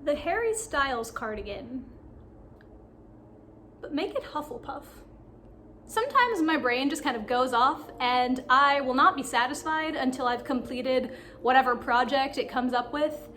the Harry Styles cardigan, but make it Huflfepuff. Sometimes my brain just kind of goes off and I will not be satisfied until I've completed whatever project it comes up with.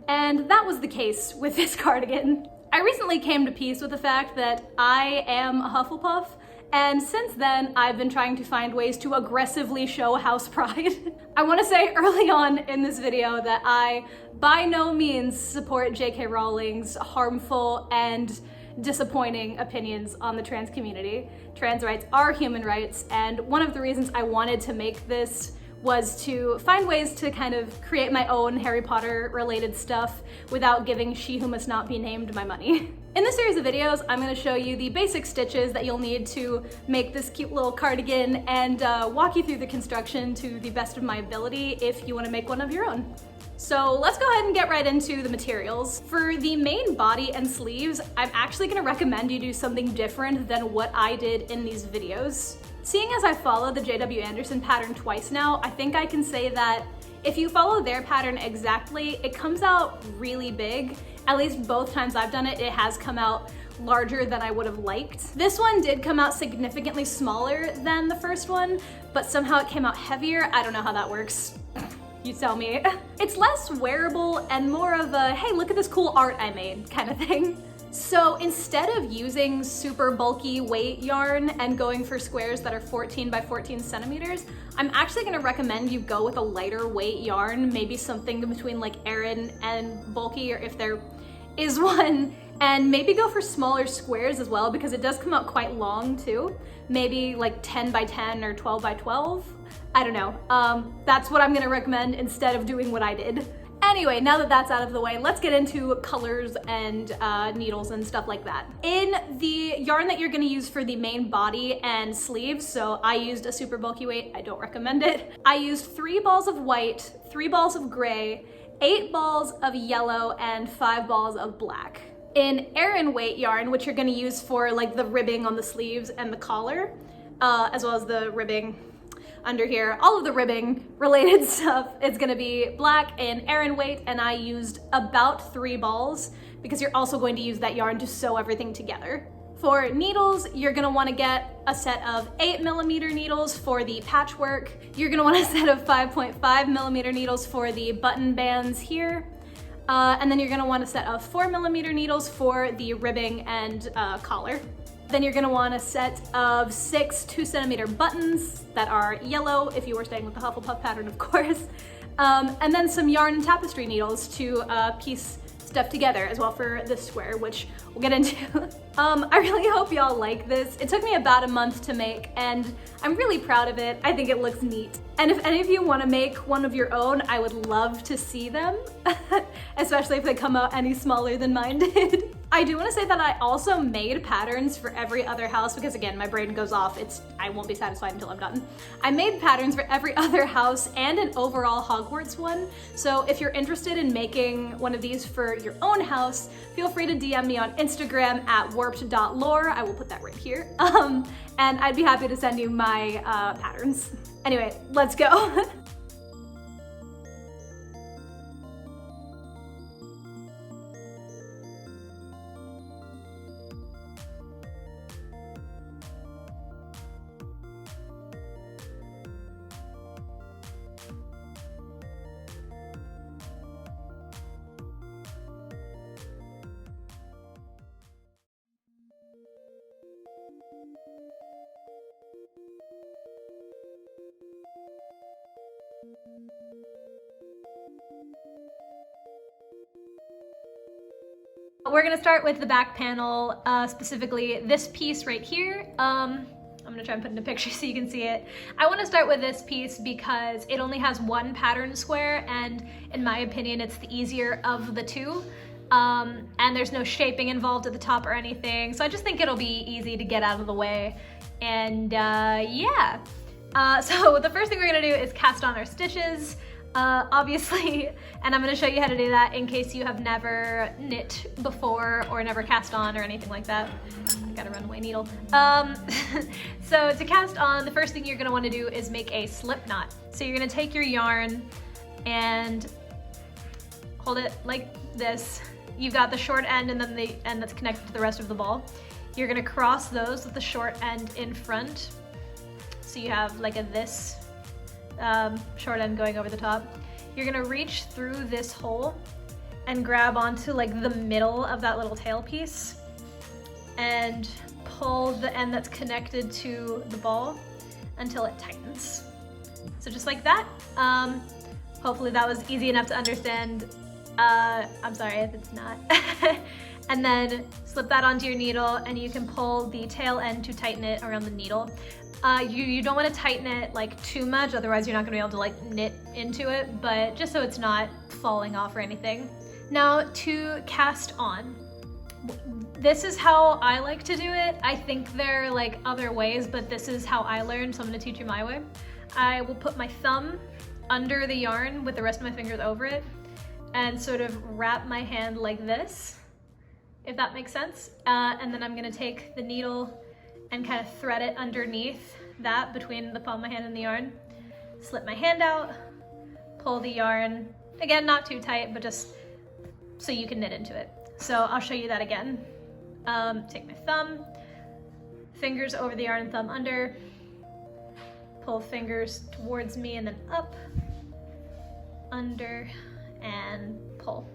And that was the case with this cardigan. I recently came to peace with the fact that I am a Huflfepuff, and since then I've been trying to find ways to aggressively show house pride. I want to say early on in this video that I by no means support J.K. Rowling's harmful and disappointing opinions on the trans community. Trans rights are human rights, and one of the reasons I wanted to make this was to find ways to kind of create my own Harry Potter related stuff without giving She Who Must Not Be Named my money. In this series of videos, I'm going to show you the basic stitches that you'll need to make this cute little cardigan and walk you through the construction to the best of my ability if you want to make one of your own. So let's go ahead and get right into the materials. For the main body and sleeves, I'm actually going to recommend you do something different than what I did in these videos. Seeing as I follow the J.W. Anderson pattern twice now, I think I can say that if you follow their pattern exactly, it comes out really big. At least both times I've done it, it has come out larger than I would have liked. This one did come out significantly smaller than the first one, but somehow it came out heavier. I don't know how that works. You tell me. It's less wearable and more of a, hey, look at this cool art I made kind of thing. So instead of using super bulky weight yarn and going for squares that are 14 by 14 centimeters, I'm actually gonna recommend you go with a lighter weight yarn, maybe something between like Aran and bulky, or if there is one, and maybe go for smaller squares as well, because it does come out quite long too. Maybe like 10 by 10 or 12 by 12. I don't know. That's what I'm gonna recommend instead of doing what I did. Anyway, now that that's out of the way, let's get into colors and needles and stuff like that. In the yarn that you're gonna use for the main body and sleeves, so I used a super bulky weight, I don't recommend it. I used 3 balls of white, 3 balls of gray, 8 balls of yellow, and 5 balls of black. In Aran weight yarn, which you're gonna use for like the ribbing on the sleeves and the collar, as well as the ribbing under here, all of the ribbing related stuff, it's gonna be black and Aran weight, and I used about 3 balls because you're also going to use that yarn to sew everything together. For needles, you're gonna wanna get a set of 8mm needles for the patchwork. You're gonna want a set of 5.5mm needles for the button bands here. And then you're gonna want a set of 4mm needles for the ribbing and collar. Then you're gonna want a set of 6 2-centimeter buttons that are yellow, if you were staying with the Huflfepuff pattern, of course. And then some yarn and tapestry needles to piece stuff together as well for this square, which we'll get into. I really hope y'all like this. It took me about a month to make, and I'm really proud of it. I think it looks neat. And if any of you want to make one of your own, I would love to see them, especially if they come out any smaller than mine did. I do want to say that I also made patterns for every other house because, again, my brain goes off. I won't be satisfied until I'm done. I made patterns for every other house and an overall Hogwarts one. So if you're interested in making one of these for your own house, feel free to DM me on Instagram at warped.lore. I will put that right here. And I'd be happy to send you my patterns. Anyway, let's go. We're gonna start with the back panel, specifically this piece right here. I'm gonna try and put in a picture so you can see it. I wanna start with this piece because it only has one pattern square, and in my opinion, it's the easier of the two. And there's no shaping involved at the top or anything. So I just think it'll be easy to get out of the way. And yeah. So the first thing we're gonna do is cast on our stitches. Obviously, and I'm going to show you how to do that in case you have never knit before or never cast on or anything like that. I got a runaway needle. So to cast on, the first thing you're going to want to do is make a slip knot. So you're going to take your yarn and hold it like this. You've got the short end and then the end that's connected to the rest of the ball. You're gonna cross those with the short end in front. So you have like this short end going over the top. You're gonna reach through this hole and grab onto like the middle of that little tail piece and pull the end that's connected to the ball until it tightens. So just like that. Hopefully that was easy enough to understand. I'm sorry if it's not. And then slip that onto your needle and you can pull the tail end to tighten it around the needle. You don't want to tighten it like too much, otherwise you're not going to be able to like knit into it, but just so it's not falling off or anything. Now to cast on. This is how I like to do it. I think there are like other ways, but this is how I learned, so I'm going to teach you my way. I will put my thumb under the yarn with the rest of my fingers over it and sort of wrap my hand like this, if that makes sense. And then I'm gonna take the needle and kind of thread it underneath that between the palm of my hand and the yarn. Slip my hand out, pull the yarn, again, not too tight, but just so you can knit into it. So I'll show you that again. Take my thumb, fingers over the yarn and thumb under, pull fingers towards me and then up, under, and pull.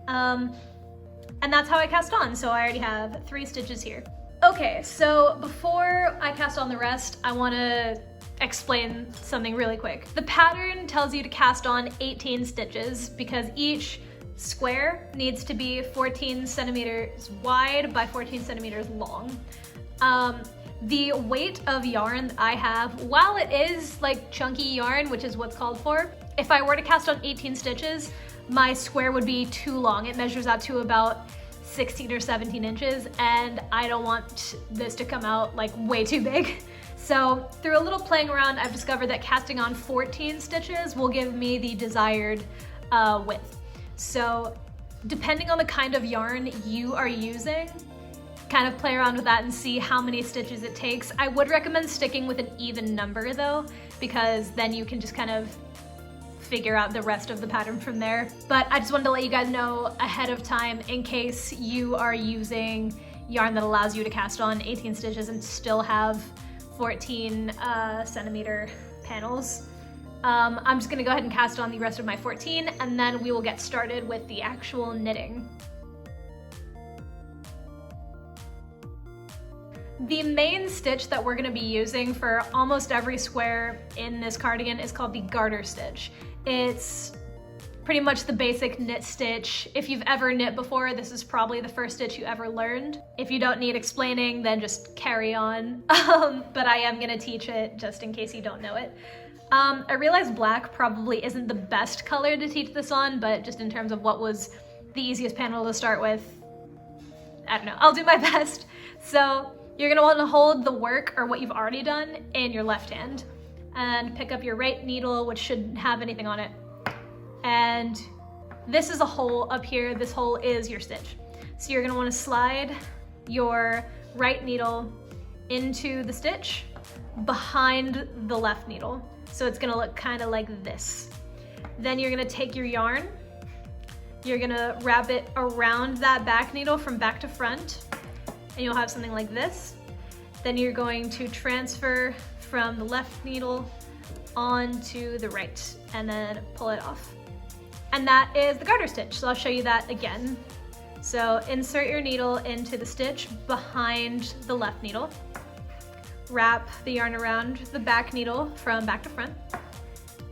And that's how I cast on. So I already have 3 stitches here. Okay, so before I cast on the rest, I wanna explain something really quick. The pattern tells you to cast on 18 stitches because each square needs to be 14 centimeters wide by 14 centimeters long. The weight of yarn that I have, while it is like chunky yarn, which is what's called for, if I were to cast on 18 stitches, my square would be too long. It measures out to about 16 or 17 inches, and I don't want this to come out like way too big. So through a little playing around, I've discovered that casting on 14 stitches will give me the desired width. So depending on the kind of yarn you are using, kind of play around with that and see how many stitches it takes. I would recommend sticking with an even number though, because then you can just kind of figure out the rest of the pattern from there. But I just wanted to let you guys know ahead of time in case you are using yarn that allows you to cast on 18 stitches and still have 14 centimeter panels. I'm just gonna go ahead and cast on the rest of my 14 and then we will get started with the actual knitting. The main stitch that we're gonna be using for almost every square in this cardigan is called the garter stitch. It's pretty much the basic knit stitch. If you've ever knit before, this is probably the first stitch you ever learned. If you don't need explaining, then just carry on. But I am gonna teach it just in case you don't know it. I realize black probably isn't the best color to teach this on, but just in terms of what was the easiest panel to start with, I don't know, I'll do my best. So you're gonna want to hold the work, or what you've already done, in your left hand and pick up your right needle, which shouldn't have anything on it. And this is a hole up here. This hole is your stitch. So you're gonna want to slide your right needle into the stitch behind the left needle. So it's gonna look kind of like this. Then you're gonna take your yarn, you're gonna wrap it around that back needle from back to front, and you'll have something like this. Then you're going to transfer from the left needle onto the right and then pull it off. And that is the garter stitch. So I'll show you that again. So insert your needle into the stitch behind the left needle. Wrap the yarn around the back needle from back to front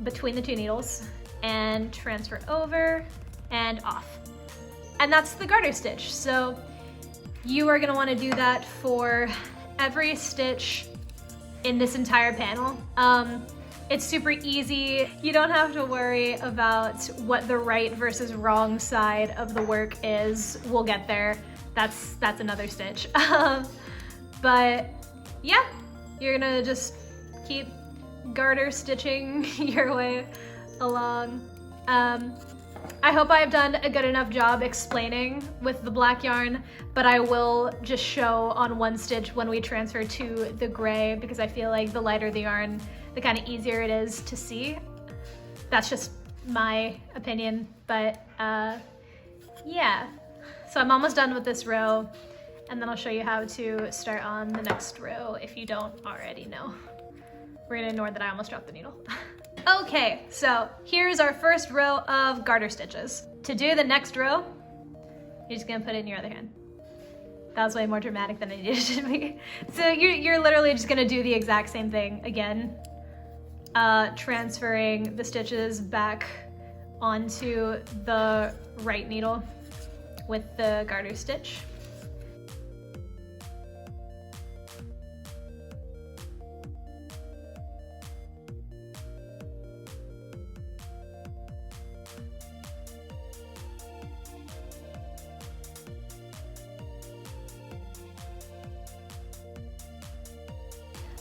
between the 2 needles and transfer over and off. And that's the garter stitch. So you are gonna wanna do that for every stitch in this entire panel. It's super easy. You don't have to worry about what the right versus wrong side of the work is. We'll get there. That's another stitch. But yeah, you're gonna just keep garter stitching your way along. I hope I've done a good enough job explaining with the black yarn, but I will just show on one stitch when we transfer to the gray, because I feel like the lighter the yarn, the kind of easier it is to see. That's just my opinion, but yeah. So I'm almost done with this row, and then I'll show you how to start on the next row if you don't already know. We're gonna ignore that I almost dropped the needle. Okay, so here's our first row of garter stitches. To do the next row, you're just gonna put it in your other hand. That was way more dramatic than it needed to be. So you're literally just gonna do the exact same thing again, transferring the stitches back onto the right needle with the garter stitch.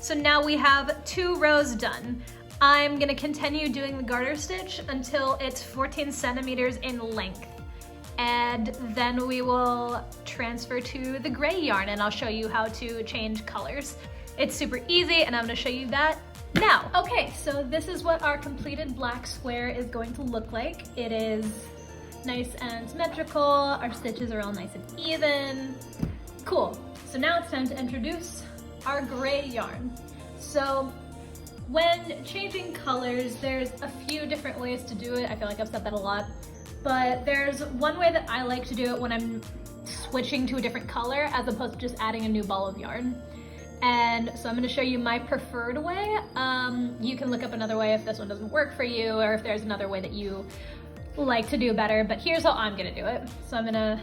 So now we have 2 rows done. I'm gonna continue doing the garter stitch until it's 14 centimeters in length. And then we will transfer to the gray yarn, and I'll show you how to change colors. It's super easy, and I'm gonna show you that now. Okay, so this is what our completed black square is going to look like. It is nice and symmetrical. Our stitches are all nice and even. Cool. So now it's time to introduce our gray yarn. So when changing colors, there's a few different ways to do it. I feel like I've said that a lot, but there's one way that I like to do it when I'm switching to a different color as opposed to just adding a new ball of yarn. And so I'm gonna show you my preferred way. You can look up another way if this one doesn't work for you, or if there's another way that you like to do better, but here's how I'm gonna do it. So I'm gonna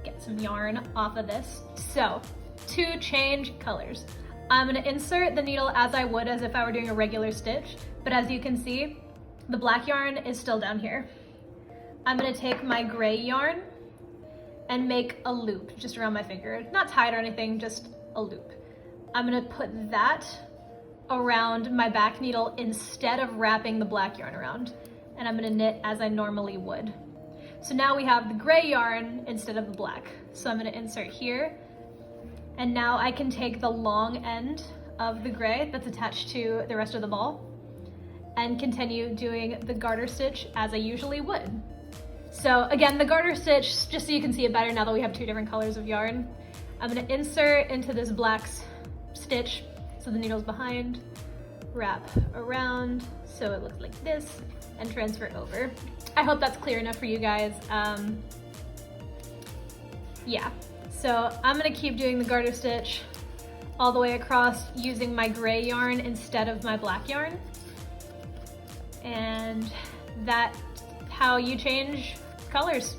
get some yarn off of this. So to change colors, I'm gonna insert the needle as I would as if I were doing a regular stitch, but as you can see, the black yarn is still down here. I'm gonna take my gray yarn and make a loop just around my finger. Not tied or anything, just a loop. I'm gonna put that around my back needle instead of wrapping the black yarn around, and I'm gonna knit as I normally would. So now we have the gray yarn instead of the black. So I'm gonna insert here, and now I can take the long end of the gray that's attached to the rest of the ball and continue doing the garter stitch as I usually would. So again, the garter stitch, just so you can see it better now that we have 2 different colors of yarn, I'm gonna insert into this black stitch so the needle's behind, wrap around so it looks like this, and transfer over. I hope that's clear enough for you guys. Yeah. So I'm gonna keep doing the garter stitch all the way across using my gray yarn instead of my black yarn. And that's how you change colors.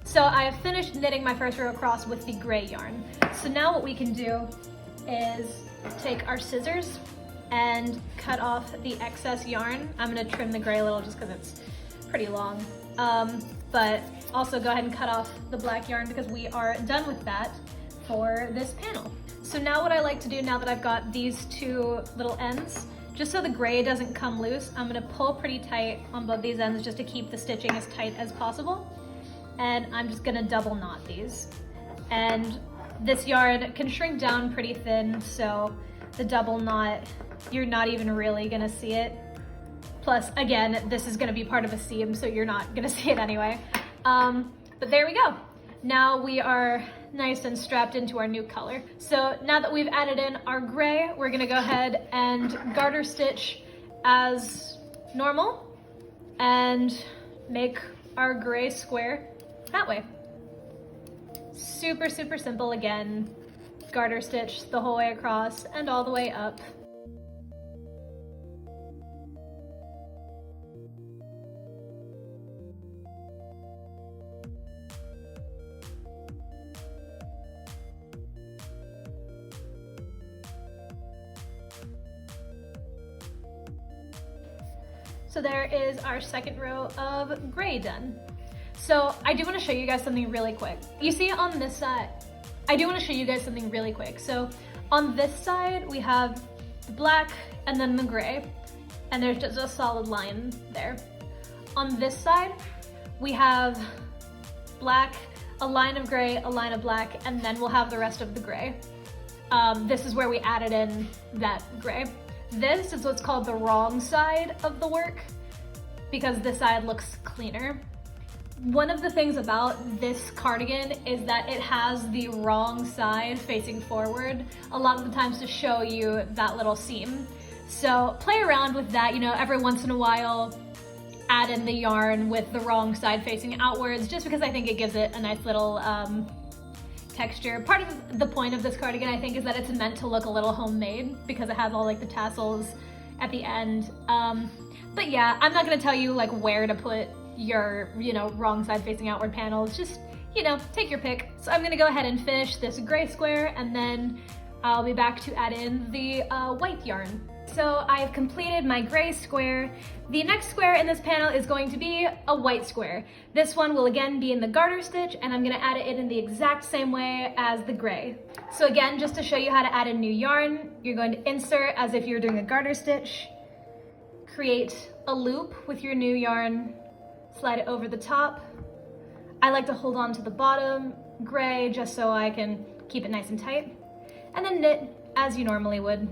So I have finished knitting my first row across with the gray yarn. So now what we can do is take our scissors and cut off the excess yarn. I'm gonna trim the gray a little just because it's pretty long. But also go ahead and cut off the black yarn because we are done with that for this panel. So now what I like to do now that I've got these 2 little ends, just so the gray doesn't come loose, I'm gonna pull pretty tight on both these ends just to keep the stitching as tight as possible. And I'm just gonna double knot these. And this yarn can shrink down pretty thin, so the double knot, you're not even really gonna see it. Plus, again, this is gonna be part of a seam, so you're not gonna see it anyway. But there we go. Now we are nice and strapped into our new color. So now that we've added in our gray, we're gonna go ahead and garter stitch as normal and make our gray square that way. Super, super simple again. Garter stitch the whole way across and all the way up. So there is our second row of gray done. So I do want to show you guys something really quick. You see on this side, I do want to show you guys something really quick. So on this side, we have the black and then the gray, and there's just a solid line there. On this side, we have black, a line of gray, a line of black, and then we'll have the rest of the gray. This is where we added in that gray. This is what's called the wrong side of the work because this side looks cleaner. One of the things about this cardigan is that it has the wrong side facing forward a lot of the times to show you that little seam. So play around with that, you know, every once in a while, add in the yarn with the wrong side facing outwards, just because I think it gives it a nice little texture. Part of the point of this cardigan, I think, is that it's meant to look a little homemade because it has all like the tassels at the end. But yeah, I'm not gonna tell you like where to put your, you know, wrong side facing outward panels. Just, you know, take your pick. So I'm gonna go ahead and finish this gray square, and then I'll be back to add in the white yarn. So I have completed my gray square. The next square in this panel is going to be a white square. This one will again be in the garter stitch, and I'm gonna add it in the exact same way as the gray. So again, just to show you how to add in new yarn, you're going to insert as if you're doing a garter stitch, create a loop with your new yarn, slide it over the top. I like to hold on to the bottom gray just so I can keep it nice and tight, and then knit as you normally would.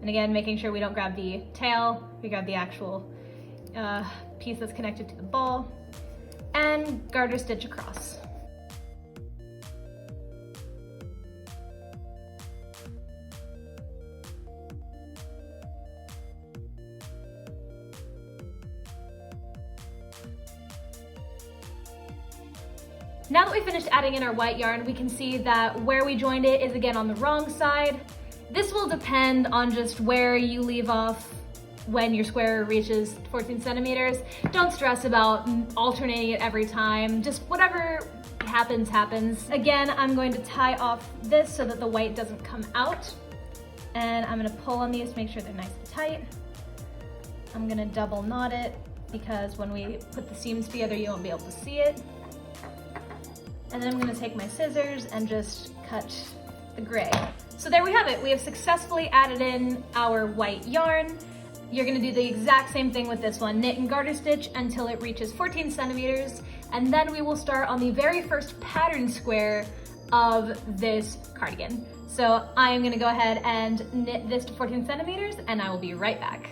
And again, making sure we don't grab the tail, we grab the actual piece that's connected to the ball, and garter stitch across. Now that we finished adding in our white yarn, we can see that where we joined it is again on the wrong side. This will depend on just where you leave off when your square reaches 14 centimeters. Don't stress about alternating it every time. Just whatever happens, happens. Again, I'm going to tie off this so that the white doesn't come out. And I'm gonna pull on these to make sure they're nice and tight. I'm gonna double knot it because when we put the seams together, you won't be able to see it. And then I'm gonna take my scissors and just cut the gray. So there we have it. We have successfully added in our white yarn. You're gonna do the exact same thing with this one. Knit and garter stitch until it reaches 14 centimeters. And then we will start on the very first pattern square of this cardigan. So I'm gonna go ahead and knit this to 14 centimeters and I will be right back.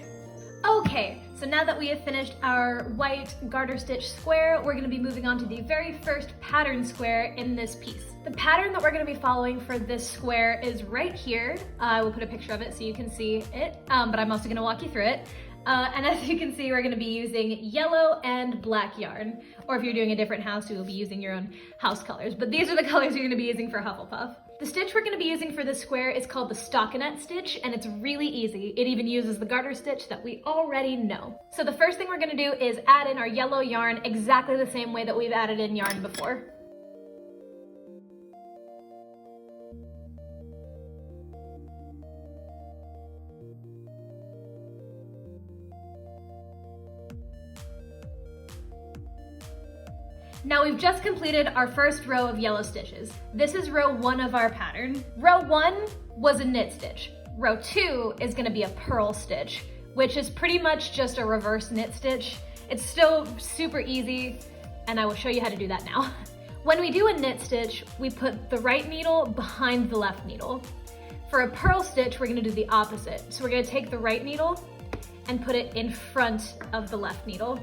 Okay, so now that we have finished our white garter stitch square, we're gonna be moving on to the very first pattern square in this piece. The pattern that we're gonna be following for this square is right here. I will put a picture of it so you can see it, but I'm also gonna walk you through it. And as you can see, we're gonna be using yellow and black yarn. Or if you're doing a different house, you will be using your own house colors. But these are the colors you're gonna be using for Huflfepuff. The stitch we're gonna be using for this square is called the Stockinette stitch, and it's really easy. It even uses the garter stitch that we already know. So the first thing we're gonna do is add in our yellow yarn exactly the same way that we've added in yarn before. Now we've just completed our first row of yellow stitches. This is row 1 of our pattern. Row 1 was a knit stitch. Row 2 is gonna be a purl stitch, which is pretty much just a reverse knit stitch. It's still super easy, and I will show you how to do that now. When we do a knit stitch, we put the right needle behind the left needle. For a purl stitch, we're gonna do the opposite. So we're gonna take the right needle and put it in front of the left needle.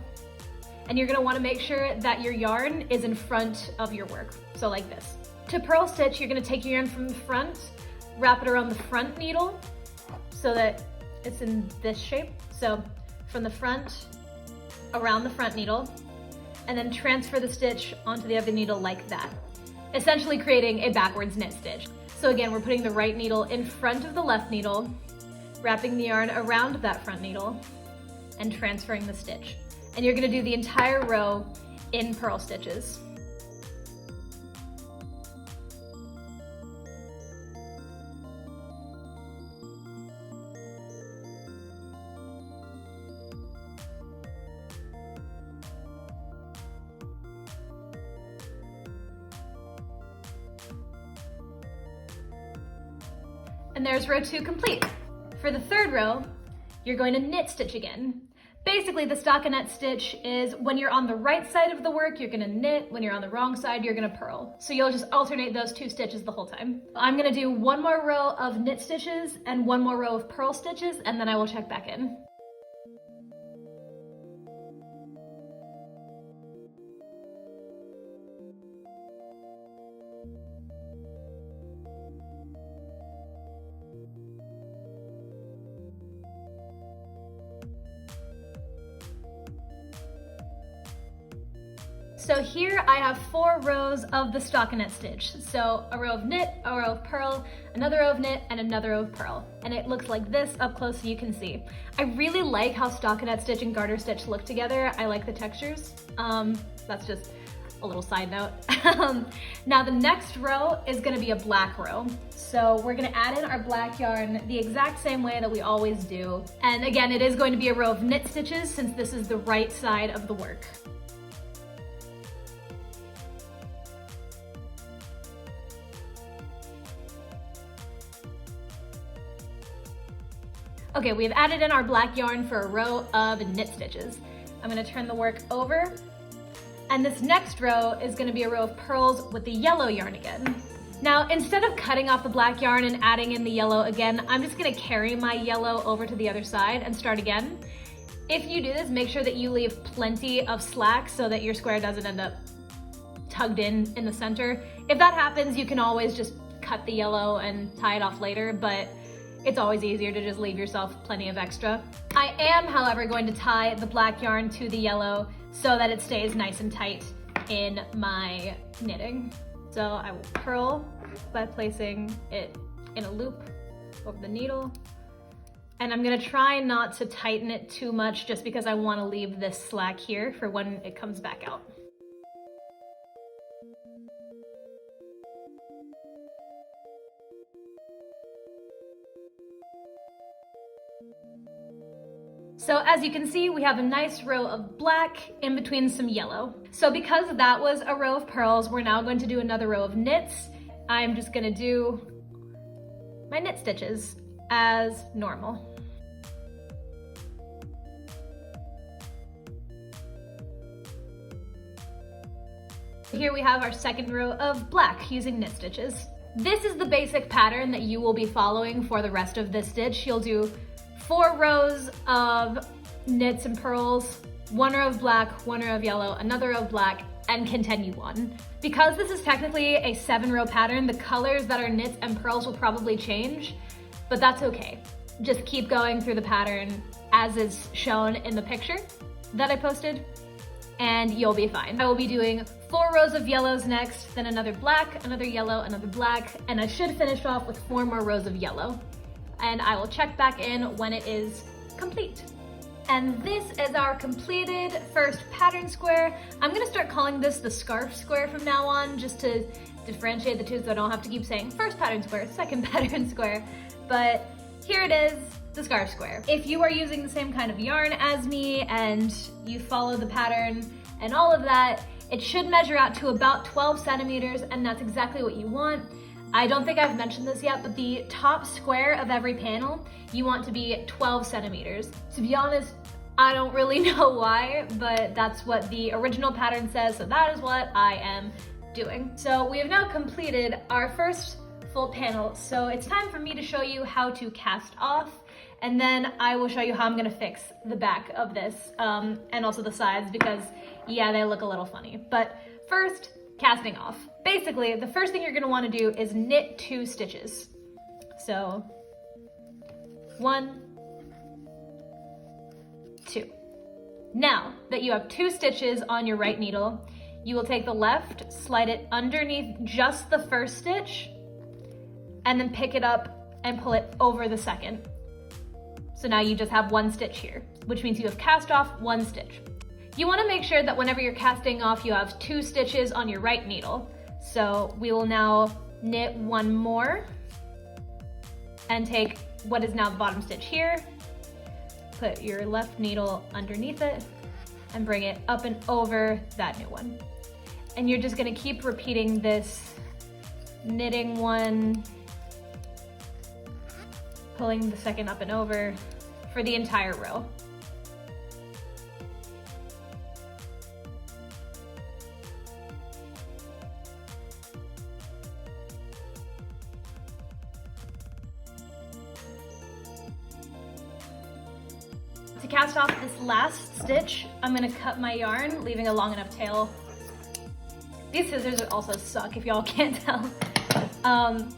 And you're gonna wanna make sure that your yarn is in front of your work, so like this. To purl stitch, you're gonna take your yarn from the front, wrap it around the front needle so that it's in this shape. So from the front, around the front needle, and then transfer the stitch onto the other needle like that, essentially creating a backwards knit stitch. So again, we're putting the right needle in front of the left needle, wrapping the yarn around that front needle, and transferring the stitch. And you're gonna do the entire row in purl stitches. And there's row 2 complete. For the third row, you're going to knit stitch again. Basically, the stockinette stitch is when you're on the right side of the work, you're gonna knit. When you're on the wrong side, you're gonna purl. So you'll just alternate those two stitches the whole time. I'm gonna do one more row of knit stitches and one more row of purl stitches, and then I will check back in. So here I have 4 rows of the stockinette stitch. So a row of knit, a row of purl, another row of knit, and another row of purl. And it looks like this up close so you can see. I really like how stockinette stitch and garter stitch look together. I like the textures. That's just a little side note. Now the next row is gonna be a black row. So we're gonna add in our black yarn the exact same way that we always do. And again, it is going to be a row of knit stitches since this is the right side of the work. Okay, we've added in our black yarn for a row of knit stitches. I'm gonna turn the work over, and this next row is gonna be a row of purls with the yellow yarn again. Now, instead of cutting off the black yarn and adding in the yellow again, I'm just gonna carry my yellow over to the other side and start again. If you do this, make sure that you leave plenty of slack so that your square doesn't end up tugged in the center. If that happens, you can always just cut the yellow and tie it off later, but it's always easier to just leave yourself plenty of extra. I am, however, going to tie the black yarn to the yellow so that it stays nice and tight in my knitting. So I will purl by placing it in a loop over the needle. And I'm gonna try not to tighten it too much just because I wanna leave this slack here for when it comes back out. So as you can see, we have a nice row of black in between some yellow. So because that was a row of purls, we're now going to do another row of knits. I'm just gonna do my knit stitches as normal. Here we have our second row of black using knit stitches. This is the basic pattern that you will be following for the rest of this stitch. You'll do 4 rows of knits and purls, 1 row of black, 1 row of yellow, another row of black, and continue on. Because this is technically a 7-row pattern, the colors that are knits and purls will probably change, but that's okay. Just keep going through the pattern as is shown in the picture that I posted, and you'll be fine. I will be doing 4 rows of yellows next, then another black, another yellow, another black, and I should finish off with 4 more rows of yellow. And I will check back in when it is complete. And this is our completed first pattern square. I'm gonna start calling this the scarf square from now on, just to differentiate the two so I don't have to keep saying first pattern square, second pattern square. But here it is, the scarf square. If you are using the same kind of yarn as me and you follow the pattern and all of that, it should measure out to about 12 centimeters, and that's exactly what you want. I don't think I've mentioned this yet, but the top square of every panel, you want to be 12 centimeters. To be honest, I don't really know why, but that's what the original pattern says, so that is what I am doing. So we have now completed our first full panel, so it's time for me to show you how to cast off, and then I will show you how I'm gonna fix the back of this, and also the sides, because yeah, they look a little funny. But first, casting off. Basically, the first thing you're gonna wanna do is knit 2 stitches. So, 1, 2. Now that you have 2 stitches on your right needle, you will take the left, slide it underneath just the first stitch, and then pick it up and pull it over the second. So now you just have 1 stitch here, which means you have cast off 1 stitch. You want to make sure that whenever you're casting off, you have 2 stitches on your right needle. So we will now knit 1 more and take what is now the bottom stitch here, put your left needle underneath it, and bring it up and over that new one. And you're just going to keep repeating this, knitting 1, pulling the second up and over for the entire row. To cast off this last stitch, I'm gonna cut my yarn, leaving a long enough tail. These scissors also suck if y'all can't tell. I'm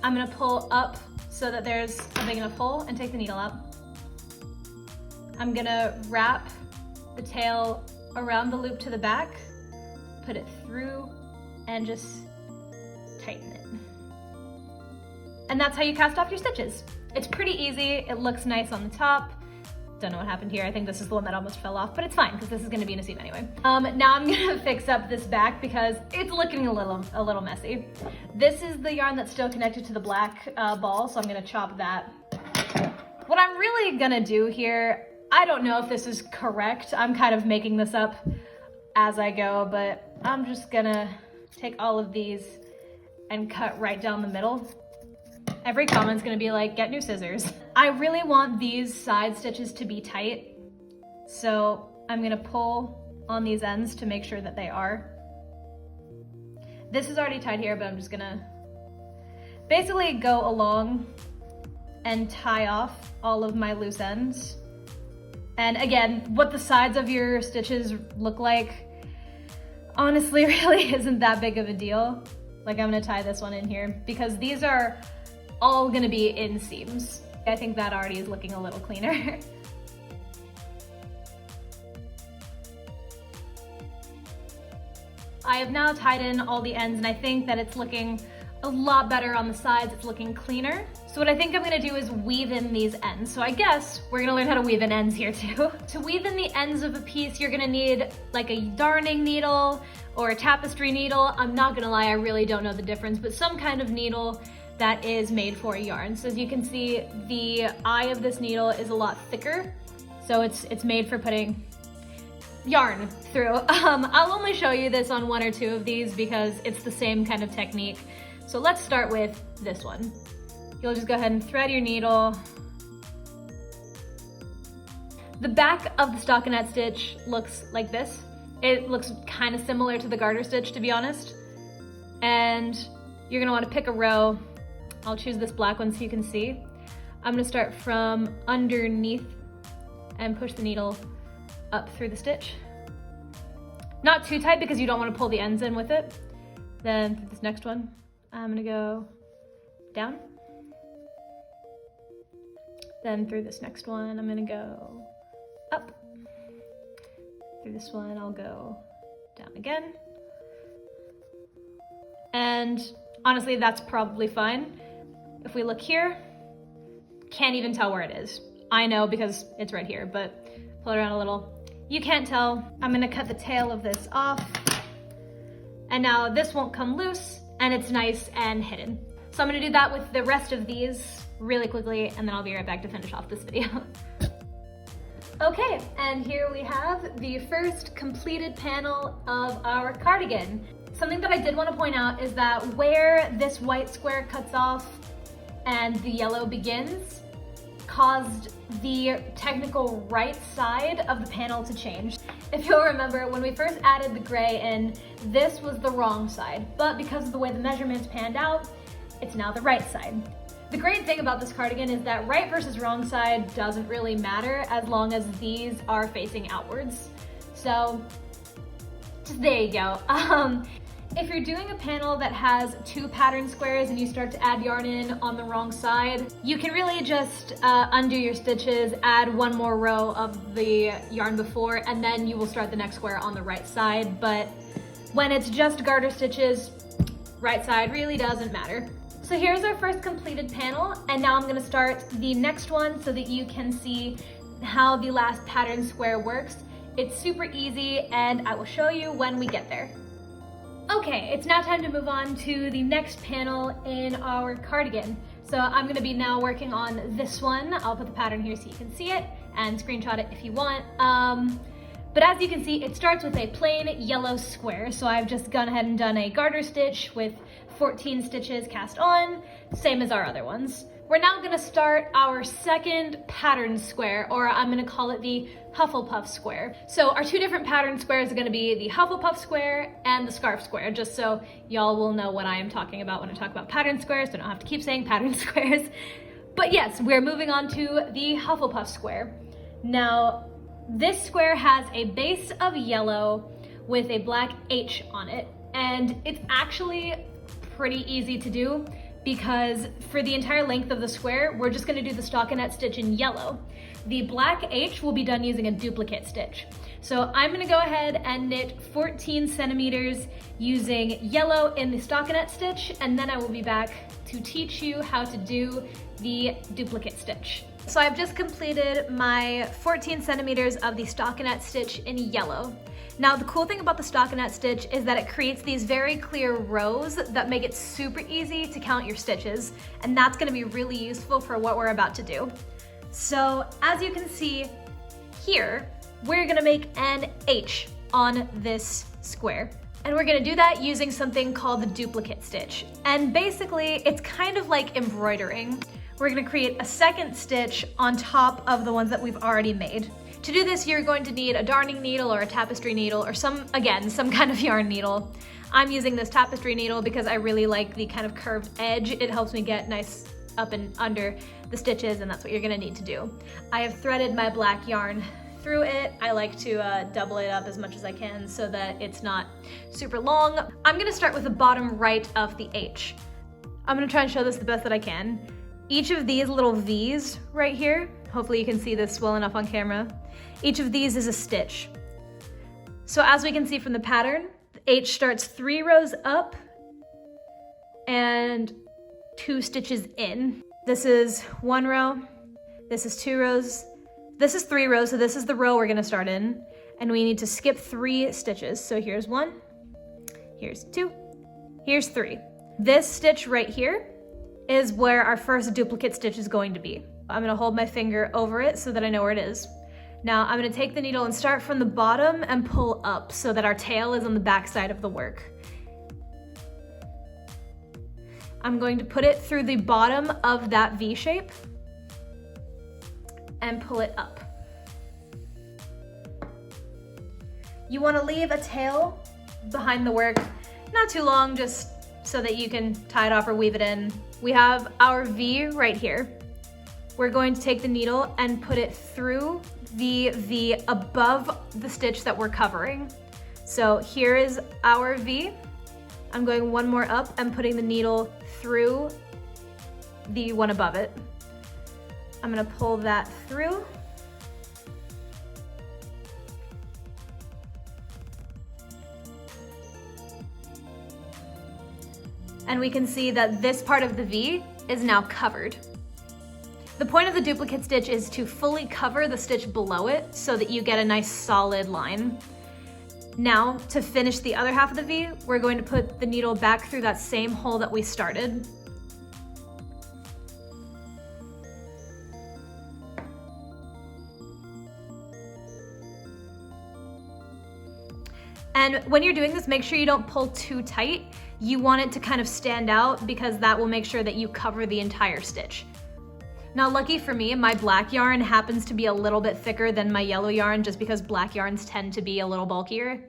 gonna pull up so that there's a big enough hole and take the needle out. I'm gonna wrap the tail around the loop to the back, put it through, and just tighten it. And that's how you cast off your stitches. It's pretty easy, it looks nice on the top. Don't know what happened here. I think this is the one that almost fell off, but it's fine because this is gonna be in a seam anyway. Now I'm gonna fix up this back because it's looking a little messy. This is the yarn that's still connected to the black ball, so I'm gonna chop that. What I'm really gonna do here, I don't know if this is correct. I'm kind of making this up as I go, but I'm just gonna take all of these and cut right down the middle. Every comment's gonna be like, get new scissors. I really want these side stitches to be tight, so I'm gonna pull on these ends to make sure that they are. This is already tied here, but I'm just gonna basically go along and tie off all of my loose ends. And again, what the sides of your stitches look like, honestly, really isn't that big of a deal. Like, I'm gonna tie this one in here because these are all gonna be in seams. I think that already is looking a little cleaner. I have now tied in all the ends and I think that it's looking a lot better on the sides. It's looking cleaner. So what I think I'm gonna do is weave in these ends. So I guess we're gonna learn how to weave in ends here too. To weave in the ends of a piece, you're gonna need like a darning needle or a tapestry needle. I'm not gonna lie, I really don't know the difference, but some kind of needle that is made for a yarn. So as you can see, the eye of this needle is a lot thicker. So it's made for putting yarn through. I'll only show you this on one or two of these because it's the same kind of technique. So let's start with this one. You'll just go ahead and thread your needle. The back of the stockinette stitch looks like this. It looks kind of similar to the garter stitch, to be honest. And you're gonna wanna pick a row. I'll choose this black one so you can see. I'm gonna start from underneath and push the needle up through the stitch. Not too tight because you don't wanna pull the ends in with it. Then through this next one, I'm gonna go down. Then through this next one, I'm gonna go up. Through this one, I'll go down again. And honestly, that's probably fine. If we look here, can't even tell where it is. I know because it's right here, but pull it around a little. You can't tell. I'm gonna cut the tail of this off. And now this won't come loose and it's nice and hidden. So I'm gonna do that with the rest of these really quickly and then I'll be right back to finish off this video. Okay, and here we have the first completed panel of our cardigan. Something that I did want to point out is that where this white square cuts off and the yellow begins caused the technical right side of the panel to change. If you'll remember, when we first added the gray in, this was the wrong side, but because of the way the measurements panned out, it's now the right side. The great thing about this cardigan is that right versus wrong side doesn't really matter as long as these are facing outwards. So just there you go. If you're doing a panel that has two pattern squares and you start to add yarn in on the wrong side, you can really just undo your stitches, add one more row of the yarn before, and then you will start the next square on the right side. But when it's just garter stitches, right side really doesn't matter. So here's our first completed panel, and now I'm gonna start the next one so that you can see how the last pattern square works. It's super easy, and I will show you when we get there. Okay, it's now time to move on to the next panel in our cardigan. So I'm gonna be now working on this one. I'll put the pattern here so you can see it and screenshot it if you want. But as you can see, it starts with a plain yellow square. So I've just gone ahead and done a garter stitch with 14 stitches cast on, same as our other ones. We're now gonna start our second pattern square, or I'm gonna call it the Huflfepuff square. So our two different pattern squares are gonna be the Huflfepuff square and the scarf square, just so y'all will know what I am talking about when I talk about pattern squares, so I don't have to keep saying pattern squares. But yes, we're moving on to the Huflfepuff square. Now, this square has a base of yellow with a black H on it, and it's actually pretty easy to do because for the entire length of the square, we're just gonna do the stockinette stitch in yellow. The black H will be done using a duplicate stitch. So I'm gonna go ahead and knit 14 centimeters using yellow in the stockinette stitch, and then I will be back to teach you how to do the duplicate stitch. So I've just completed my 14 centimeters of the stockinette stitch in yellow. Now the cool thing about the stockinette stitch is that it creates these very clear rows that make it super easy to count your stitches, and that's gonna be really useful for what we're about to do. So as you can see here, we're gonna make an H on this square. And we're gonna do that using something called the duplicate stitch. And basically, it's kind of like embroidering. We're gonna create a second stitch on top of the ones that we've already made. To do this, you're going to need a darning needle or a tapestry needle or some kind of yarn needle. I'm using this tapestry needle because I really like the kind of curved edge. It helps me get nice up and under the stitches, and that's what you're gonna need to do. I have threaded my black yarn through it. I like to double it up as much as I can so that it's not super long. I'm gonna start with the bottom right of the H. I'm gonna try and show this the best that I can. Each of these little V's right here, hopefully you can see this well enough on camera, each of these is a stitch. So as we can see from the pattern, the H starts 3 rows up and 2 stitches in. This is 1 row, this is 2 rows, this is 3 rows, so this is the row we're gonna start in, and we need to skip 3 stitches. So here's 1, here's 2, here's 3. This stitch right here is where our first duplicate stitch is going to be. I'm gonna hold my finger over it so that I know where it is. Now I'm gonna take the needle and start from the bottom and pull up so that our tail is on the back side of the work. I'm going to put it through the bottom of that V shape and pull it up. You wanna leave a tail behind the work, not too long, just so that you can tie it off or weave it in. We have our V right here. We're going to take the needle and put it through the V above the stitch that we're covering. So here is our V. I'm going 1 more up and putting the needle through the one above it. I'm gonna pull that through. And we can see that this part of the V is now covered. The point of the duplicate stitch is to fully cover the stitch below it so that you get a nice solid line. Now, to finish the other half of the V, we're going to put the needle back through that same hole that we started. And when you're doing this, make sure you don't pull too tight. You want it to kind of stand out because that will make sure that you cover the entire stitch. Now, lucky for me, my black yarn happens to be a little bit thicker than my yellow yarn just because black yarns tend to be a little bulkier,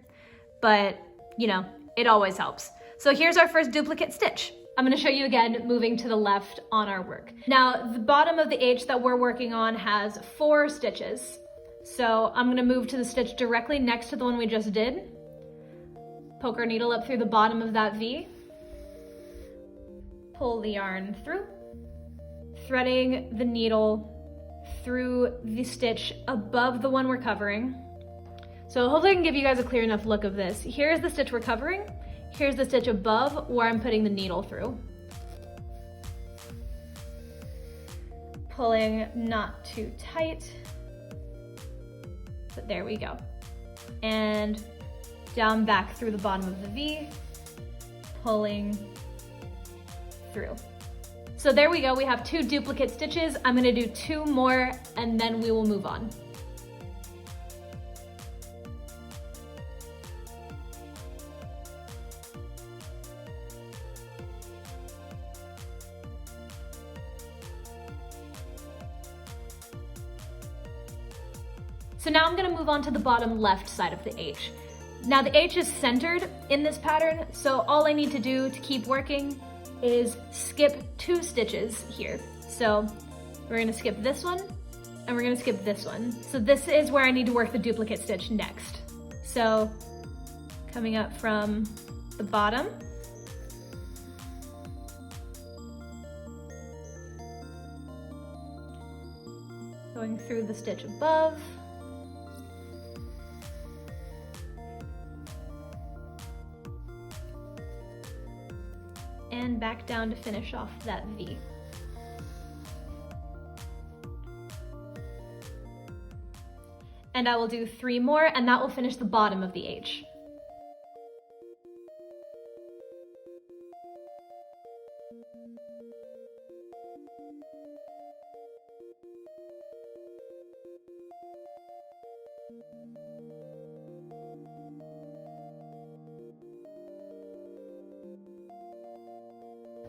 but you know, it always helps. So here's our first duplicate stitch. I'm gonna show you again moving to the left on our work. Now, the bottom of the H that we're working on has 4 stitches. So I'm gonna move to the stitch directly next to the one we just did. Poke our needle up through the bottom of that V. Pull the yarn through. Threading the needle through the stitch above the one we're covering. So hopefully I can give you guys a clear enough look of this. Here's the stitch we're covering. Here's the stitch above where I'm putting the needle through. Pulling not too tight, but there we go. And down back through the bottom of the V, pulling through. So there we go, we have 2 duplicate stitches. I'm gonna do 2 more and then we will move on. So now I'm gonna move on to the bottom left side of the H. Now the H is centered in this pattern, so all I need to do to keep working is skip 2 stitches here. So we're gonna skip this one, and and we're gonna skip this one. So this is where I need to work the duplicate stitch next. So coming up from the bottom, going through the stitch above, and back down to finish off that V. And I will do 3 more, and that will finish the bottom of the H.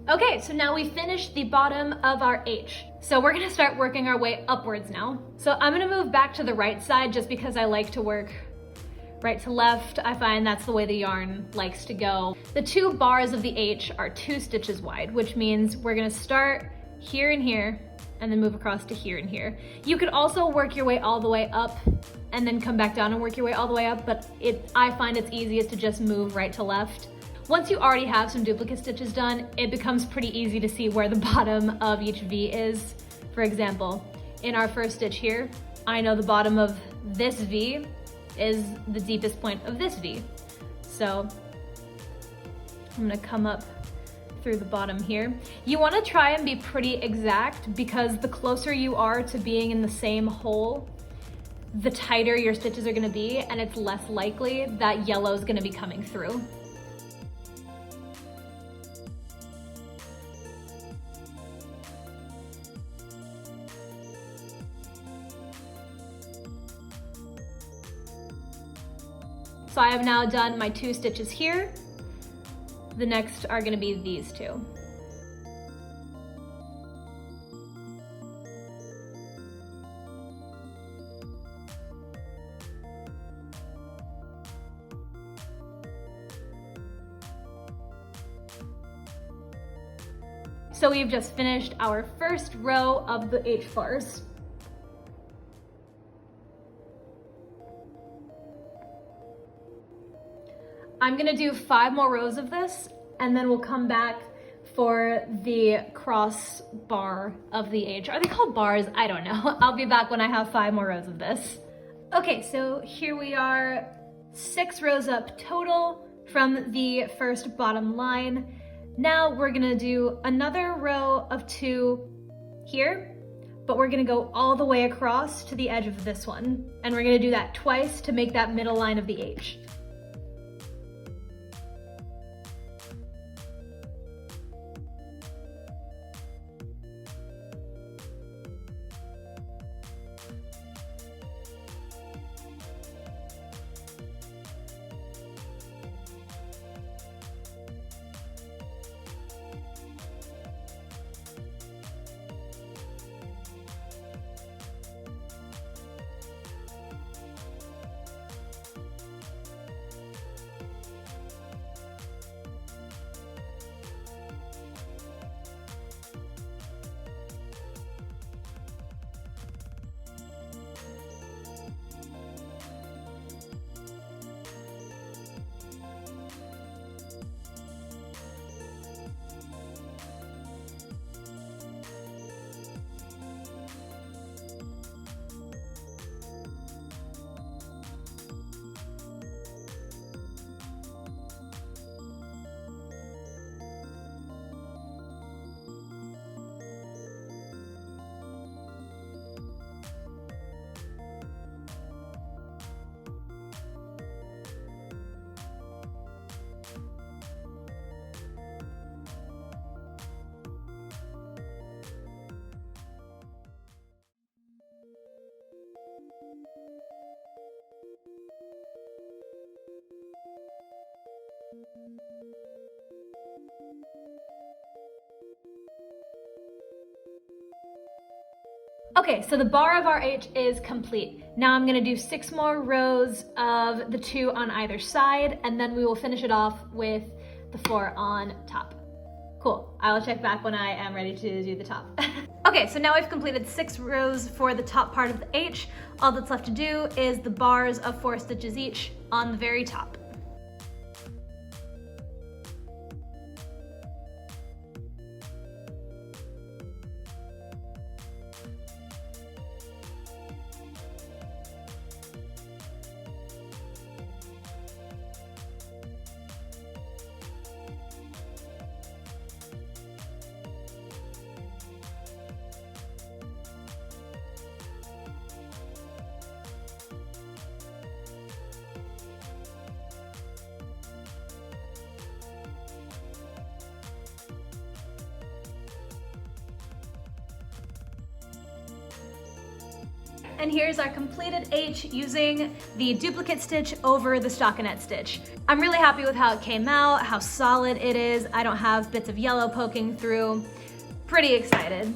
Okay, so now we finished the bottom of our H. So we're gonna start working our way upwards now. So I'm gonna move back to the right side just because I like to work right to left. I find that's the way the yarn likes to go. The 2 bars of the H are 2 stitches wide, which means we're gonna start here and here, and then move across to here and here. You could also work your way all the way up and then come back down and work your way all the way up, but I find it's easiest to just move right to left. Once you already have some duplicate stitches done, it becomes pretty easy to see where the bottom of each V is. For example, in our first stitch here, I know the bottom of this V is the deepest point of this V. So I'm gonna come up through the bottom here. You wanna try and be pretty exact because the closer you are to being in the same hole, the tighter your stitches are gonna be, and it's less likely that yellow is gonna be coming through. So I have now done my 2 stitches here. The next are gonna be these 2. So we've just finished our first row of the H bars. I'm gonna do 5 more rows of this, and then we'll come back for the cross bar of the H. Are they called bars? I don't know. I'll be back when I have 5 more rows of this. Okay, so here we are, 6 rows up total from the first bottom line. Now we're gonna do another row of 2 here, but we're gonna go all the way across to the edge of this one. And we're gonna do that twice to make that middle line of the H. Okay, so the bar of our H is complete. Now I'm gonna do 6 more rows of the 2 on either side, and then we will finish it off with the 4 on top. Cool, I will check back when I am ready to do the top. Okay, so now I've completed 6 rows for the top part of the H. All that's left to do is the bars of 4 stitches each on the very top. And here's our completed H using the duplicate stitch over the stockinette stitch. I'm really happy with how it came out, how solid it is. I don't have bits of yellow poking through. Pretty excited.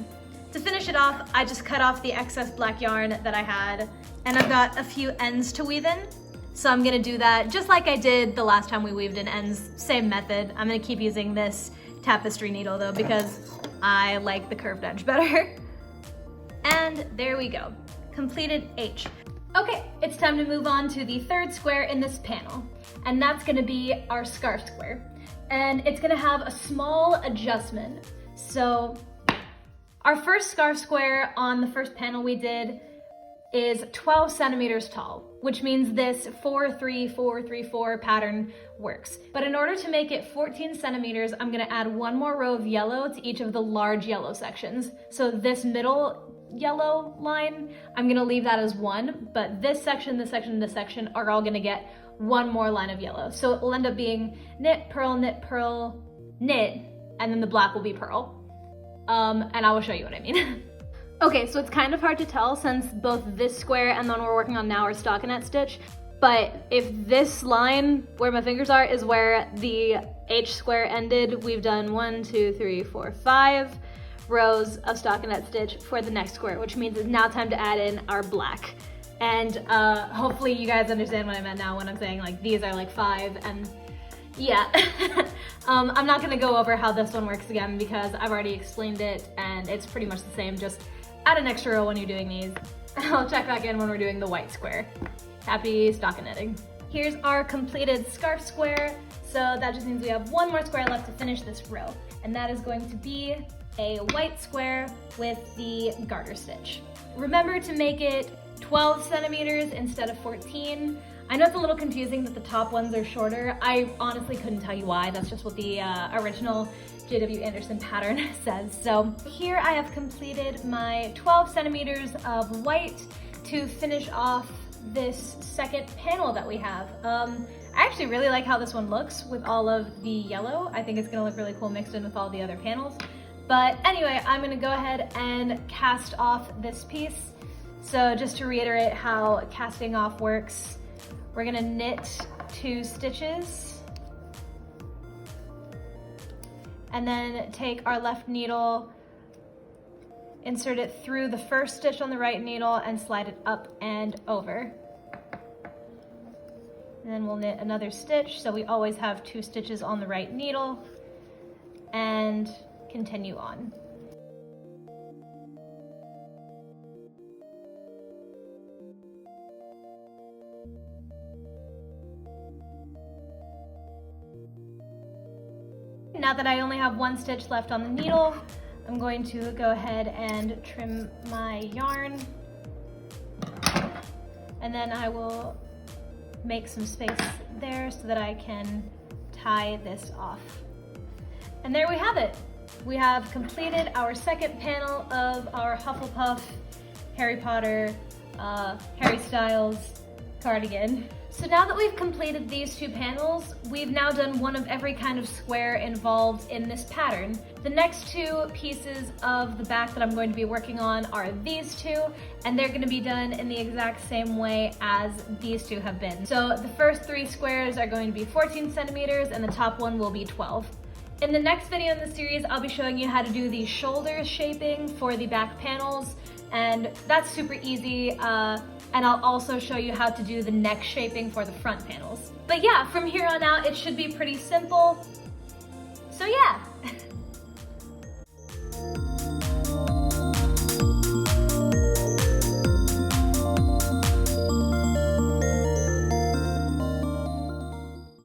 To finish it off, I just cut off the excess black yarn that I had, and I've got a few ends to weave in. So I'm gonna do that just like I did the last time we weaved in ends, same method. I'm gonna keep using this tapestry needle though because I like the curved edge better. And there we go. Completed H. Okay, it's time to move on to the 3rd square in this panel, and that's gonna be our scarf square. And it's gonna have a small adjustment. So our first scarf square on the first panel we did is 12 centimeters tall, which means this 4-3-4-3-4 pattern works. But in order to make it 14 centimeters, I'm gonna add 1 more row of yellow to each of the large yellow sections. So this middle yellow line, I'm gonna leave that as 1, but this section, this section, this section are all gonna get 1 more line of yellow. So it will end up being knit, purl, knit, purl, knit, and then the black will be purl. And I will show you what I mean. Okay, so it's kind of hard to tell since both this square and the one we're working on now are stockinette stitch, but if this line where my fingers are is where the H square ended, we've done 1, 2, 3, 4, 5 rows of stockinette stitch for the next square, which means it's now time to add in our black. And hopefully you guys understand what I meant now when I'm saying like these are like 5, and yeah. I'm not gonna go over how this one works again because I've already explained it and it's pretty much the same, just add an extra row when you're doing these. I'll check back in when we're doing the white square. Happy stockinetting. Here's our completed scarf square. So that just means we have 1 more square left to finish this row, and that is going to be a white square with the garter stitch. Remember to make it 12 centimeters instead of 14. I know it's a little confusing that the top ones are shorter. I honestly couldn't tell you why. That's just what the original J.W. Anderson pattern says. So here I have completed my 12 centimeters of white to finish off this second panel that we have. I actually really like how this one looks with all of the yellow. I think it's gonna look really cool mixed in with all the other panels. But anyway, I'm gonna go ahead and cast off this piece. So just to reiterate how casting off works, we're gonna knit 2 stitches and then take our left needle, insert it through the first stitch on the right needle and slide it up and over. And then we'll knit another stitch, so we always have 2 stitches on the right needle, and continue on. Now that I only have 1 stitch left on the needle, I'm going to go ahead and trim my yarn, and then I will make some space there so that I can tie this off. And there we have it. We have completed our second panel of our Huflfepuff, Harry Potter, Harry Styles cardigan. So now that we've completed these 2 panels, we've now done one of every kind of square involved in this pattern. The next 2 pieces of the back that I'm going to be working on are these 2, and they're gonna be done in the exact same way as these 2 have been. So the first 3 squares are going to be 14 centimeters and the top one will be 12. In the next video in the series, I'll be showing you how to do the shoulder shaping for the back panels, and that's super easy. And I'll also show you how to do the neck shaping for the front panels. But yeah, from here on out, it should be pretty simple. So yeah.